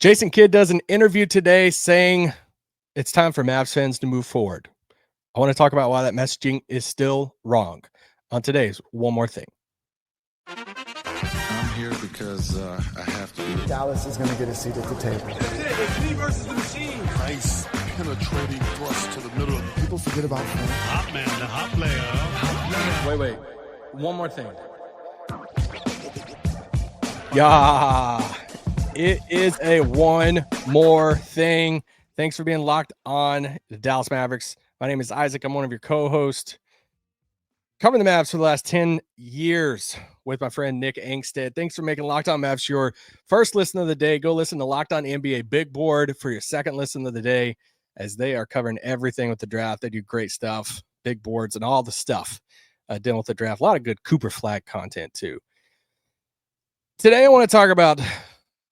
Jason Kidd does an interview today saying it's time for Mavs fans to move forward. I want to talk about why that messaging is still wrong on today's One More Thing. I'm here because I have to be. Dallas is going to get a seat at the table. That's it. It's me versus the machine. Nice penetrating thrust to the middle. People forget about him. Hot man, the hot player. Wait. One more thing. Yeah, it is a one more thing. Thanks for being locked on the Dallas Mavericks. My name is Isaac. I'm one of your co-hosts. Covering the Mavs for the last 10 years with my friend Nick Angstead. Thanks for making Locked On Mavs your first listen of the day. Go listen to Locked On NBA Big Board for your second listen of the day, as they are covering everything with the draft. They do great stuff, big boards, and all the stuff dealing with the draft. A lot of good Cooper Flagg content, too. Today, I want to talk about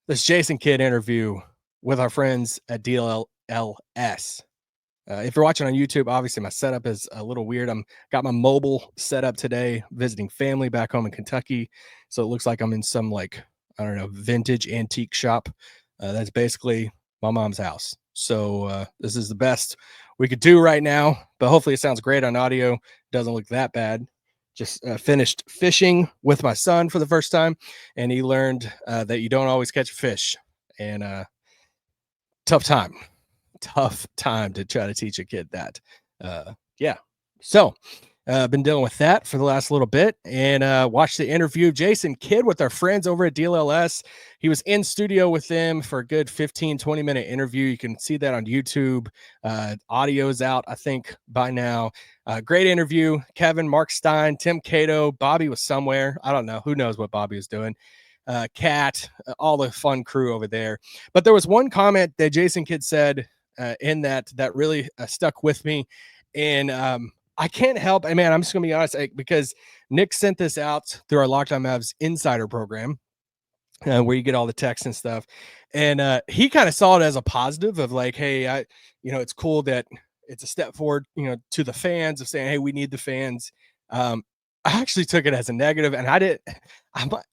this Jason Kidd interview with our friends at DLLS. If you're watching on YouTube, obviously my setup is a little weird. Got my mobile set up today, visiting family back home in Kentucky. So it looks like I'm in some vintage antique shop. That's basically my mom's house. So this is the best we could do right now, but hopefully it sounds great on audio. Doesn't look that bad. Just finished fishing with my son for the first time, and he learned that you don't always catch a fish. And tough time to try to teach a kid that. So been dealing with that for the last little bit, and watched the interview of Jason Kidd with our friends over at DLLS. He was in studio with them for a good 15-20 minute interview. You can see that on YouTube. Audio's out, I think, by now. Great interview. Kevin, Mark Stein, Tim Cato, Bobby was somewhere. I don't know. Who knows what Bobby was doing. Kat, all the fun crew over there. But there was one comment that Jason Kidd said in that really stuck with me. And I can't help. I'm just going to be honest, because Nick sent this out through our Locked On Mavs Insider program, where you get all the texts and stuff. And he kind of saw it as a positive of like, hey, it's cool that it's a step forward, to the fans of saying, hey, we need the fans. I actually took it as a negative, and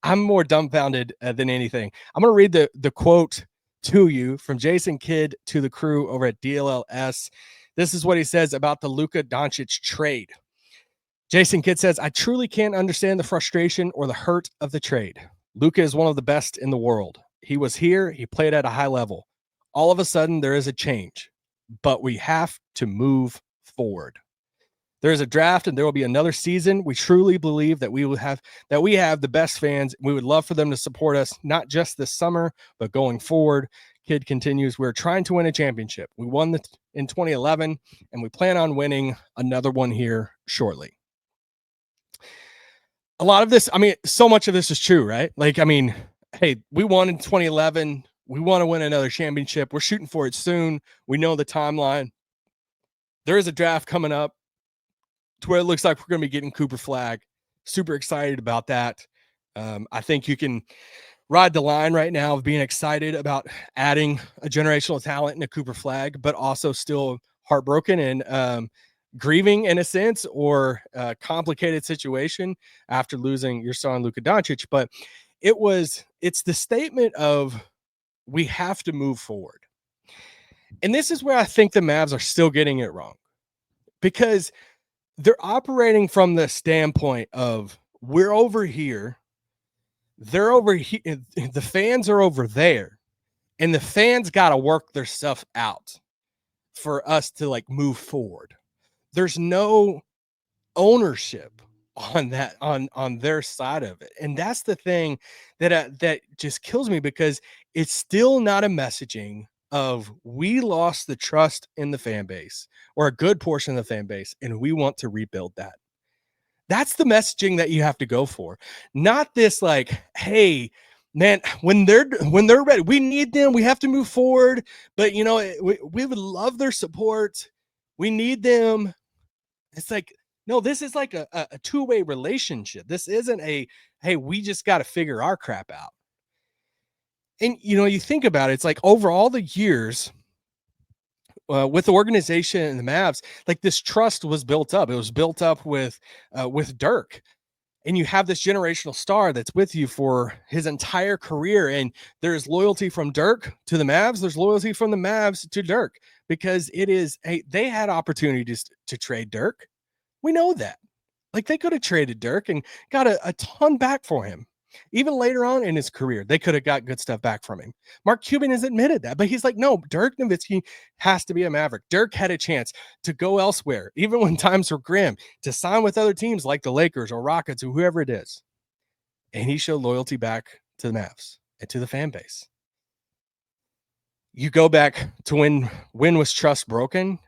I'm more dumbfounded than anything. I'm going to read the quote to you from Jason Kidd to the crew over at DLLS. This is what he says about the Luka Doncic trade. Jason Kidd says, I truly can't understand the frustration or the hurt of the trade. Luka is one of the best in the world. He was here. He played at a high level. All of a sudden, there is a change, but we have to move forward. There is a draft, and there will be another season. We truly believe that we have the best fans. We would love for them to support us, not just this summer, but going forward. Kidd continues, we're trying to win a championship. We won in 2011, and we plan on winning another one here shortly. A lot of this, so much of this is true, right? Hey, we won in 2011. We want to win another championship. We're shooting for it soon. We know the timeline. There is a draft coming up to where it looks like we're going to be getting Cooper Flagg. Super excited about that. I think you can ride the line right now of being excited about adding a generational talent in a Cooper Flagg, but also still heartbroken and grieving in a sense, or a complicated situation after losing your son, Luka Doncic. But it's the statement of we have to move forward. And this is where I think the Mavs are still getting it wrong, because they're operating from the standpoint of we're over here. They're over here. The fans are over there, and the fans got to work their stuff out for us to move forward. There's no ownership on that, on their side of it. And that's the thing that just kills me, because it's still not a messaging of we lost the trust in the fan base, or a good portion of the fan base, and we want to rebuild that. That's the messaging that you have to go for. Not this hey, man, when they're ready, we need them. We have to move forward. But, we would love their support. We need them. It's no, this is a two-way relationship. This isn't hey, we just got to figure our crap out. And, you think about it, it's over all the years with the organization and the Mavs, this trust was built up. It was built up with Dirk. And you have this generational star that's with you for his entire career. And there's loyalty from Dirk to the Mavs. There's loyalty from the Mavs to Dirk, because they had opportunities to trade Dirk. We know that. Like, they could have traded Dirk and got a ton back for him. Even later on in his career, they could have got good stuff back from him. Mark Cuban has admitted that, but he's like, no, Dirk Nowitzki has to be a Maverick. Dirk had a chance to go elsewhere, even when times were grim, to sign with other teams like the Lakers or Rockets or whoever it is. And he showed loyalty back to the Mavs and to the fan base. You go back to when was trust broken?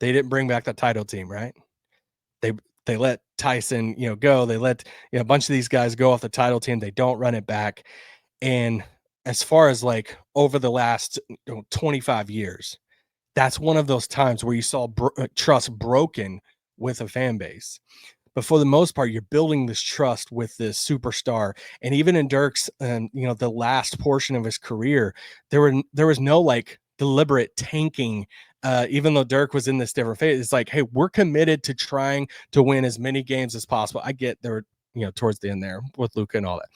They didn't bring back the title team, right? They let Tyson, go. They let a bunch of these guys go off the title team. They don't run it back. And as far as like over the last 25 years, that's one of those times where you saw trust broken with a fan base. But for the most part, you're building this trust with this superstar. And even in Dirk's, the last portion of his career, there was no like deliberate tanking. Even though Dirk was in this different phase, it's like, hey, we're committed to trying to win as many games as possible. I get there, towards the end there with Luka and all that.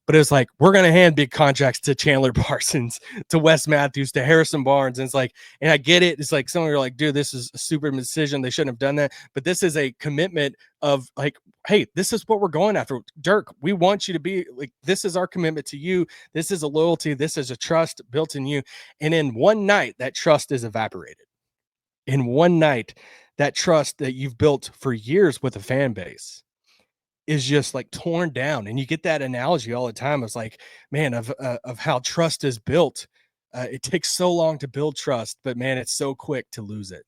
But it was like, we're going to hand big contracts to Chandler Parsons, to Wes Matthews, to Harrison Barnes. And it's like, and I get it. It's like, some of you are like, dude, this is a super decision. They shouldn't have done that. But this is a commitment of like, hey, this is what we're going after. Dirk, we want you to be like, this is our commitment to you. This is a loyalty. This is a trust built in you. And in one night, that trust is evaporated. In one night, that trust that you've built for years with a fan base is just like torn down. And you get that analogy all the time. It's like, man, of how trust is built. It takes so long to build trust, but man, it's so quick to lose it.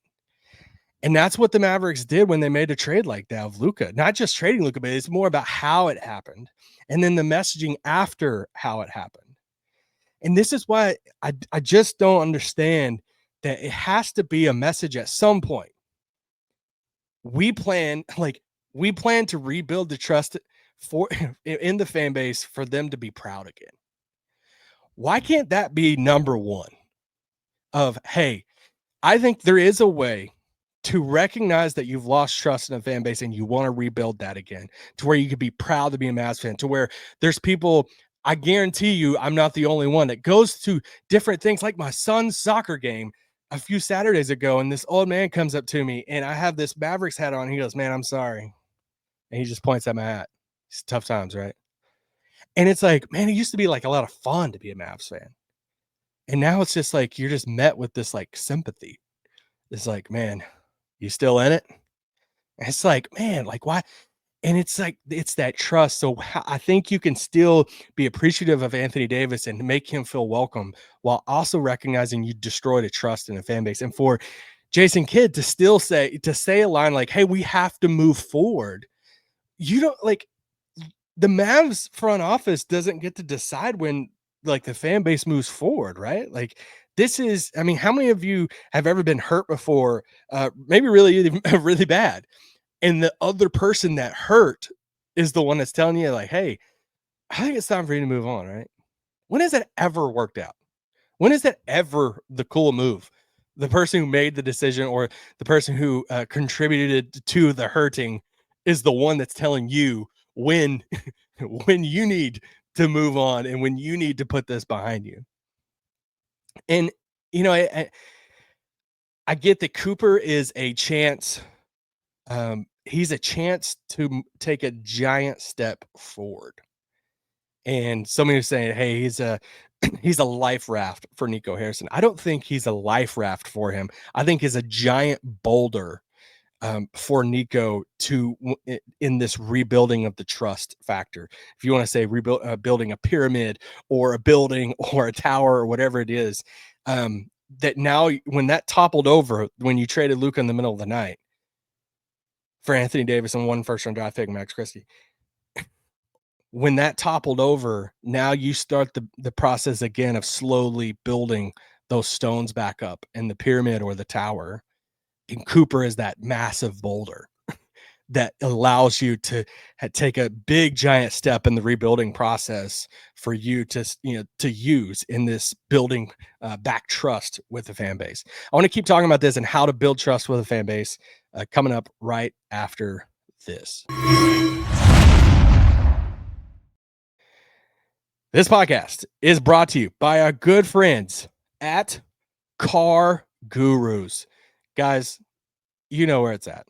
And that's what the Mavericks did when they made a trade like that of Luka. Not just trading Luka, but it's more about how it happened. And then the messaging after how it happened. And this is why I just don't understand that it has to be a message at some point. We plan to rebuild the trust in the fan base for them to be proud again. Why can't that be number one of, hey, I think there is a way to recognize that you've lost trust in a fan base and you want to rebuild that again, to where you could be proud to be a Mavs fan, to where there's people, I guarantee you, I'm not the only one that goes to different things, like my son's soccer game a few Saturdays ago, and this old man comes up to me and I have this Mavericks hat on. He goes, man, I'm sorry. And he just points at my hat. It's tough times, right? And it's like, man, it used to be like a lot of fun to be a Mavs fan. And now it's just like, you're just met with this like sympathy. It's like, man, you still in it? And it's like, man, like why? And it's like, it's that trust. So I think you can still be appreciative of Anthony Davis and make him feel welcome, while also recognizing you destroyed a trust in a fan base. And for Jason Kidd to still say a line like, hey, we have to move forward. You don't like, the Mavs front office doesn't get to decide when like the fan base moves forward, right? Like, this is, I mean, how many of you have ever been hurt before? Maybe really, really bad. And the other person that hurt is the one that's telling you like, hey, I think it's time for you to move on, right? When has that ever worked out? When is that ever the cool move? The person who made the decision or the person who contributed to the hurting is the one that's telling you when you need to move on and when you need to put this behind you. And, I get that Cooper is a chance. He's a chance to take a giant step forward. And somebody was saying, hey, he's a life raft for Nico Harrison. I don't think he's a life raft for him. I think he's a giant boulder for Nico in this rebuilding of the trust factor. If you want to say building a pyramid or a building or a tower or whatever it is, that now when that toppled over, when you traded Luka in the middle of the night for Anthony Davis and 1 first-round draft pick, Max Christie, when that toppled over, now you start the process again of slowly building those stones back up in the pyramid or the tower. And Cooper is that massive boulder that allows you to take a big giant step in the rebuilding process for you to use in this building back trust with the fan base. I want to keep talking about this and how to build trust with a fan base coming up right after this. This podcast is brought to you by our good friends at Car Gurus. Guys, you know where it's at.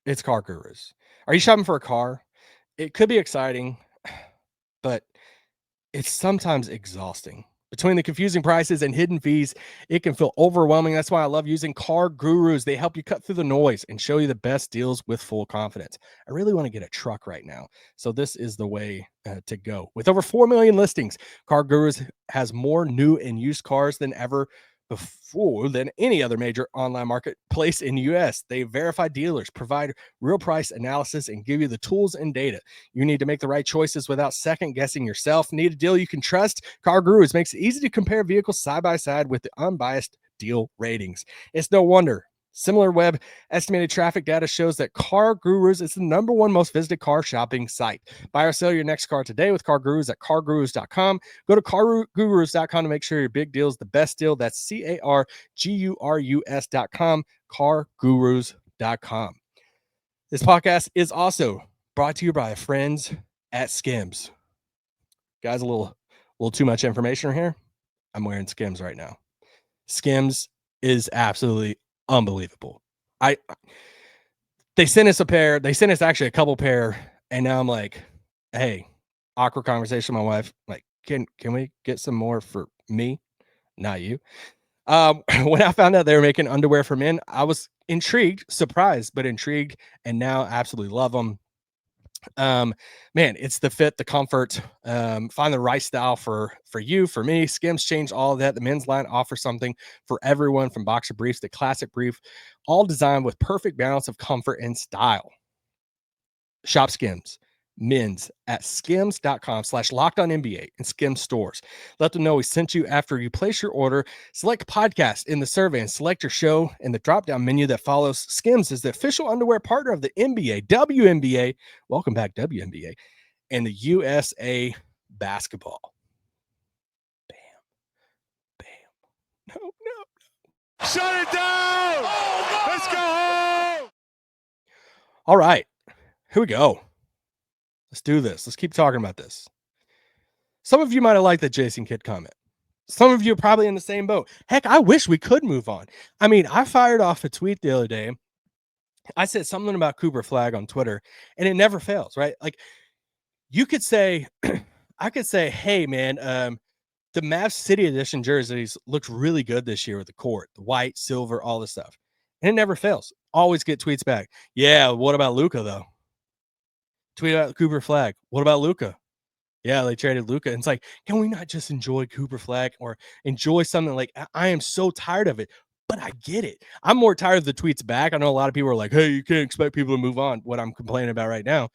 It's Car Gurus. Are you shopping for a car? It could be exciting, but it's sometimes exhausting. Between the confusing prices and hidden fees, it can feel overwhelming. That's why I love using Car Gurus. They help you cut through the noise and show you the best deals with full confidence. I really want to get a truck right now, so this is the way to go. With over 4 million listings, Car Gurus has more new and used cars than ever before than any other major online marketplace in the US. They verify dealers, provide real price analysis, and give you the tools and data you need to make the right choices without second guessing yourself. Need a deal you can trust? Car Gurus makes it easy to compare vehicles side by side with the unbiased deal ratings. It's no wonder SimilarWeb estimated traffic data shows that Car Gurus is the #1 most visited car shopping site. Buy or sell your next car today with Car Gurus at cargurus.com. Go to cargurus.com to make sure your big deal is the best deal. That's CARGURUS.com, cargurus.com. This podcast is also brought to you by friends at Skims. Guys, a little too much information here. I'm wearing Skims right now. Skims is absolutely unbelievable. They sent us a pair. They sent us actually a couple pair, and now I'm like, hey, awkward conversation with my wife. Like, can we get some more for me, not you? When I found out they were making underwear for men, I was intrigued, surprised, but intrigued, and now absolutely love them. Man, it's the fit, the comfort, find the right style for you, for me. Skims changed all of that. The men's line offers something for everyone, from boxer briefs to classic brief, all designed with perfect balance of comfort and style. Shop Skims men's at skims.com/lockedonnba and Skims stores. Let them know we sent you after you place your order. Select podcast in the survey and select your show in the drop-down menu that follows. Skims is the official underwear partner of the NBA, WNBA, welcome back WNBA, and the USA basketball. Bam. No. Shut it down! Oh, let's go home! All right, here we go. Let's do this. Let's keep talking about this. Some of you might have liked the Jason Kidd comment. Some of you are probably in the same boat. Heck, I wish we could move on. I mean, I fired off a tweet the other day. I said something about Cooper Flagg on Twitter, and it never fails, right? Like, you could say, I could say, hey, man, the Mavs City Edition jerseys looked really good this year with the court, the white, silver, all this stuff. And it never fails. Always get tweets back. Yeah, what about Luka, though? Tweet about Cooper Flagg. What about Luka? Yeah, they traded Luka. And it's like, can we not just enjoy Cooper Flagg or enjoy something? Like, I am so tired of it, but I get it. I'm more tired of the tweets back. I know a lot of people are like, hey, you can't expect people to move on, what I'm complaining about right now.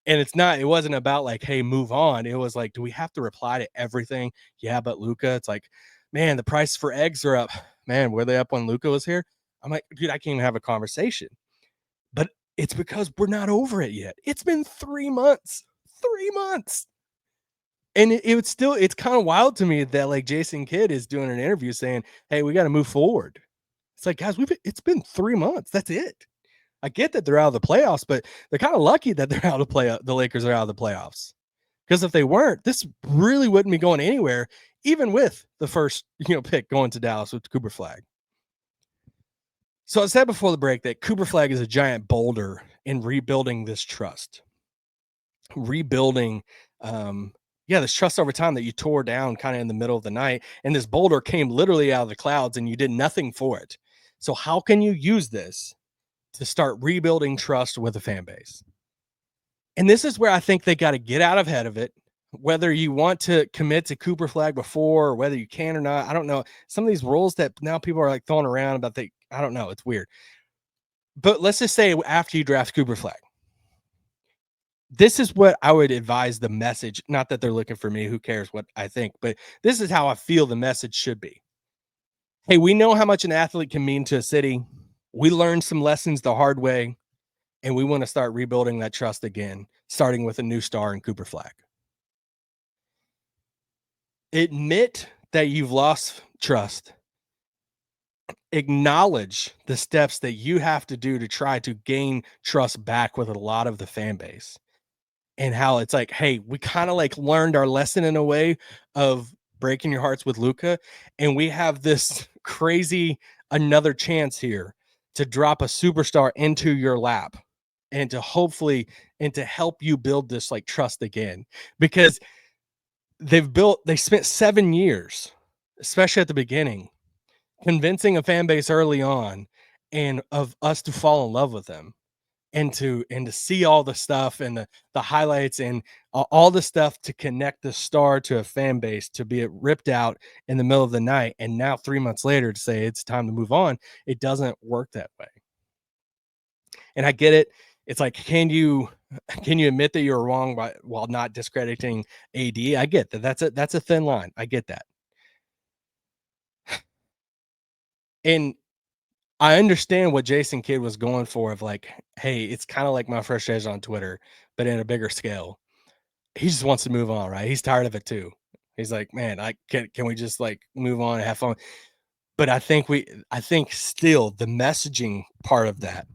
And it wasn't about like, hey, move on. It was like, do we have to reply to everything? Yeah, but Luka, it's like, man, the price for eggs are up. Man, were they up when Luka was here? I'm like, dude, I can't even have a conversation. But it's because we're not over it yet. It's been 3 months. 3 months. And it's kind of wild to me that like Jason Kidd is doing an interview saying, hey, we got to move forward. It's like, guys, it's been 3 months. That's it. I get that they're out of the playoffs, but they're kind of lucky that they're out of the Lakers are out of the playoffs. Because if they weren't, this really wouldn't be going anywhere, even with the first, pick going to Dallas with Cooper Flagg. So I said before the break that Cooper Flagg is a giant boulder in rebuilding this trust. Rebuilding, this trust over time that you tore down kind of in the middle of the night. And this boulder came literally out of the clouds and you did nothing for it. So how can you use this to start rebuilding trust with a fan base? And this is where I think they got to get out ahead of it. Whether you want to commit to Cooper Flagg before or whether you can or not, I don't know. Some of these rules that now people are like throwing around about, I don't know. It's weird. But let's just say after you draft Cooper Flagg, this is what I would advise the message. Not that they're looking for me. Who cares what I think? But this is how I feel the message should be. Hey, we know how much an athlete can mean to a city. We learned some lessons the hard way, and we want to start rebuilding that trust again, starting with a new star in Cooper Flagg. Admit that you've lost trust. Acknowledge the steps that you have to do to try to gain trust back with a lot of the fan base. and how it's like, hey, we kind of like learned our lesson in a way of breaking your hearts with Luka, and we have this crazy another chance here to drop a superstar into your lap and to hopefully and to help you build this like trust again, because they spent 7 years, especially at the beginning, convincing a fan base early on and of us to fall in love with them and to see all the stuff and the highlights and all the stuff to connect the star to a fan base, to be ripped out in the middle of the night. And now 3 months later to say it's time to move on. It doesn't work that way. And I get it. It's like, can you admit that you're wrong while not discrediting AD? I get that. That's a thin line. I get that. And I understand what Jason Kidd was going for of like, hey, it's kind of like my frustration on Twitter, but in a bigger scale. He just wants to move on, right? He's tired of it too. He's like, man, can we just like move on and have fun? But I think still the messaging part of that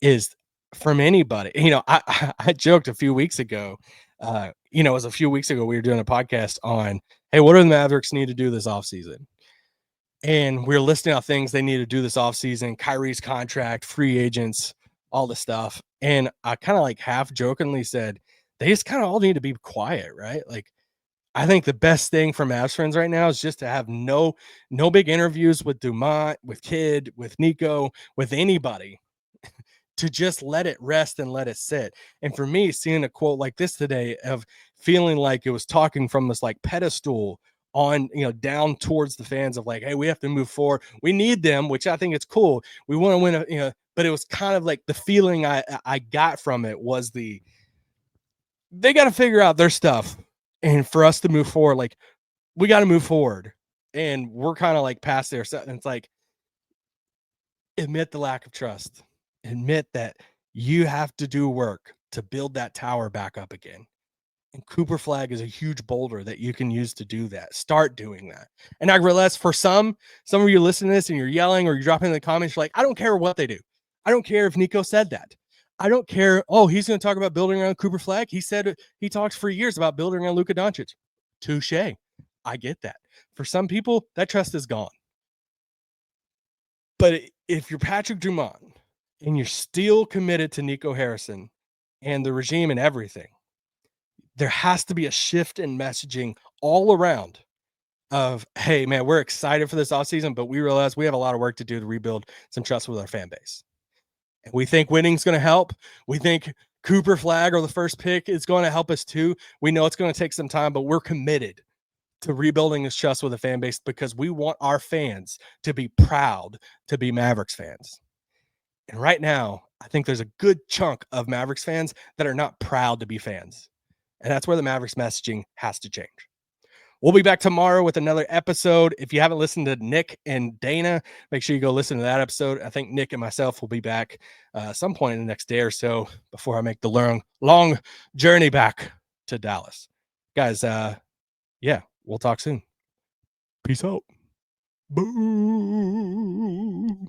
is from anybody. I joked a few weeks ago. It was a few weeks ago we were doing a podcast on, hey, what do the Mavericks need to do this offseason? And we're listing out things they need to do this offseason, Kyrie's contract, free agents, all the stuff. And I kind of like half jokingly said, they just kind of all need to be quiet, right? Like, I think the best thing for Mavs fans right now is just to have no big interviews with Dumont, with Kidd, with Nico, with anybody, to just let it rest and let it sit. And for me, seeing a quote like this today of feeling like it was talking from this like pedestal on, down towards the fans of like, hey, we have to move forward. We need them, which I think it's cool. We want to win, but it was kind of like the feeling I got from it was they got to figure out their stuff. And for us to move forward, like we got to move forward. And we're kind of like past there. And it's like, admit the lack of trust. Admit that you have to do work to build that tower back up again. And Cooper Flagg is a huge boulder that you can use to do that. Start doing that. And I realize for some of you listening to this and you're yelling or you're dropping in the comments, you're like, I don't care what they do. I don't care if Nico said that. I don't care. Oh, he's going to talk about building around Cooper Flagg. He said he talks for years about building around Luka Doncic. Touche. I get that. For some people, that trust is gone. But if you're Patrick Dumont and you're still committed to Nico Harrison and the regime and everything, there has to be a shift in messaging all around of, hey, man, we're excited for this offseason, but we realize we have a lot of work to do to rebuild some trust with our fan base. And we think winning's going to help. We think Cooper Flagg or the first pick is going to help us too. We know it's going to take some time, but we're committed to rebuilding this trust with the fan base because we want our fans to be proud to be Mavericks fans. And right now, I think there's a good chunk of Mavericks fans that are not proud to be fans. And that's where the Mavericks messaging has to change. We'll be back tomorrow with another episode. If you haven't listened to Nick and Dana, make sure you go listen to that episode. I think Nick and myself will be back some point in the next day or so before I make the long journey back to Dallas. Guys, yeah, we'll talk soon. Peace out. Boo.